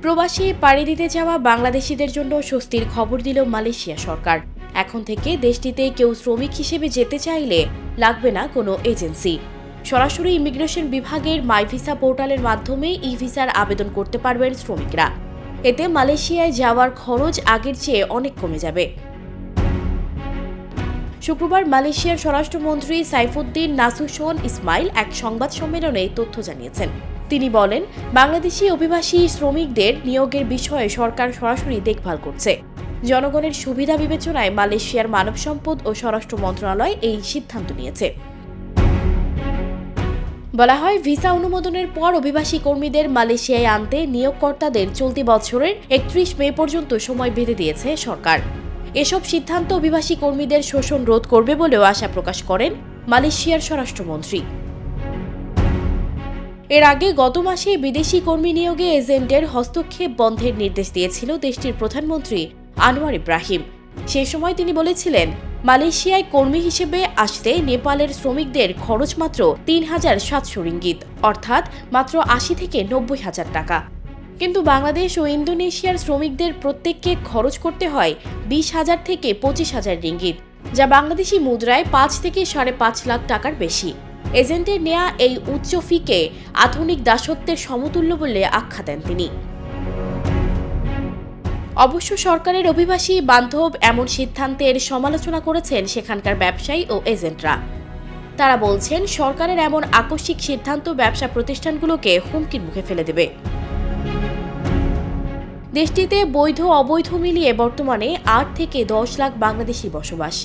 প্রবাসী পাড়ি দিতে যাওয়া বাংলাদেশিদের জন্য স্বস্তির খবর দিল মালয়েশিয়া সরকার। এখন থেকে দেশটিতে কেউ শ্রমিক হিসেবে যেতে চাইলে লাগবে না কোনো এজেন্সি। সরাসরি ইমিগ্রেশন বিভাগের মাই ভিসা পোর্টালের মাধ্যমে ই ভিসার আবেদন করতে পারবেন শ্রমিকরা। এতে মালয়েশিয়ায় যাওয়ার খরচ আগের চেয়ে অনেক কমে যাবে। শুক্রবার মালয়েশিয়ার স্বরাষ্ট্রমন্ত্রী সাইফুদ্দিন নাসুশন ইসমাইল এক সংবাদ সম্মেলনে তথ্য জানিয়েছেন। তিনি বলেন, বাংলাদেশি অভিবাসী শ্রমিকদের নিয়োগের বিষয়ে সরকার সরাসরি দেখভাল করছে। জনগণের সুবিধা বিবেচনায় মালয়েশিয়ার মানব সম্পদ ও স্বরাষ্ট্র মন্ত্রণালয় এই সিদ্ধান্ত নিয়েছে। বলা হয়, ভিসা অনুমোদনের পর অভিবাসী কর্মীদের মালয়েশিয়ায় আনতে নিয়োগকর্তাদের চলতি বছরের ৩১ মে পর্যন্ত সময় বেঁধে দিয়েছে সরকার। এসব সিদ্ধান্ত অভিবাসী কর্মীদের শোষণ রোধ করবে বলেও আশা প্রকাশ করেন মালয়েশিয়ার স্বরাষ্ট্রমন্ত্রী। এর আগে গত মাসে বিদেশি কর্মী নিয়োগে এজেন্টের হস্তক্ষেপ বন্ধের নির্দেশ দিয়েছিল দেশটির প্রধানমন্ত্রী আনোয়ার ইব্রাহিম। সে সময় তিনি বলেছিলেন, মালয়েশিয়ায় কর্মী হিসেবে আসতে নেপালের শ্রমিকদের খরচ মাত্র ৩,৭০০ রিঙ্গিত, অর্থাৎ মাত্র ৮০ থেকে ৯০,০০০ টাকা। কিন্তু বাংলাদেশ ও ইন্দোনেশিয়ার শ্রমিকদের প্রত্যেককে খরচ করতে হয় ২০,০০০ থেকে ২৫,০০০ রিঙ্গিত, যা বাংলাদেশি মুদ্রায় ৫ থেকে ৫.৫ লাখ টাকার বেশি। এজেন্টের নেয়া এই উচ্চ ফিকে আধুনিক দাসত্বের সমতুল্য বলে আখ্যা দেন তিনি। অবশ্য সরকারের অভিবাসী বান্ধব এমন সিদ্ধান্তের সমালোচনা করেছেন সেখানকার ব্যবসায়ী ও এজেন্টরা। তারা বলছেন, সরকারের এমন আকস্মিক সিদ্ধান্ত ব্যবসা প্রতিষ্ঠানগুলোকে হুমকির মুখে ফেলে দেবে। দেশটিতে বৈধ অবৈধ মিলিয়ে বর্তমানে ৮ থেকে ১০ লাখ বাংলাদেশি বসবাস।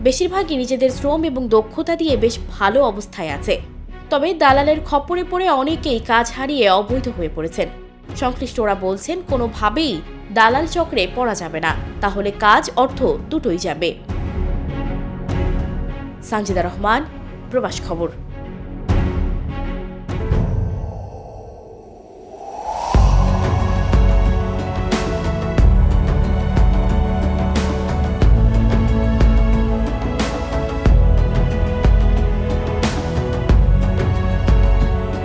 বেশিরভাগই নিজেদের শ্রম এবং দক্ষতা দিয়ে বেশ ভালো অবস্থায় আছে। তবে দালালের খপ্পরে পড়ে অনেকেই কাজ হারিয়ে অবৈধ হয়ে পড়েছেন। সংশ্লিষ্টরা বলছেন, কোনোভাবেই দালাল চক্রে পড়া যাবে না, তাহলে কাজ অর্থ দুটোই যাবে। সানজিদা রহমান, প্রবাস খবর।